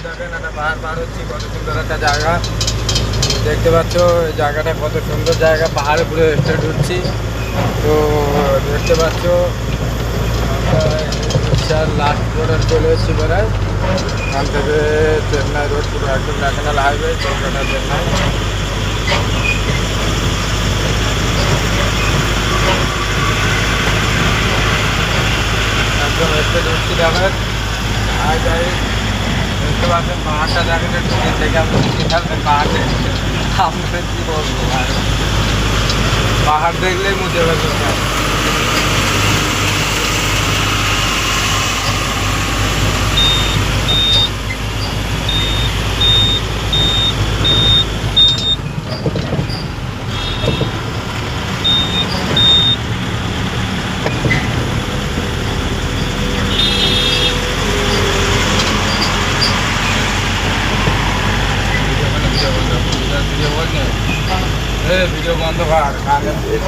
দেখেন একটা পাহাড় পার হচ্ছি, কত সুন্দর একটা জায়গা দেখতে পাচ্ছ। এই জায়গাটা কত সুন্দর জায়গা, পাহাড়ে পুরো স্টেট উঠছি। তো দেখতে পাচ্ছ উড়িষ্যার লাস্ট বর্ডার চলে এসেছি বেড়ায়। এখান থেকে চেন্নাই রোড পুরো একদম ন্যাশনাল হাইওয়ে কলকাতা চেন্নাই। একদম স্টেট উঠছি দেখেন। আর যাই দেখতে পাচ্ছেন পাহাড়টা দেখেন, একটু দেখে আপনি বুঝতে পারবেন পাহাড়ে আপনাদের কী বলবো। পাহাড় দেখলেই মুঝে গেছে। ভিডিও বন্ধ কর, ভিডিও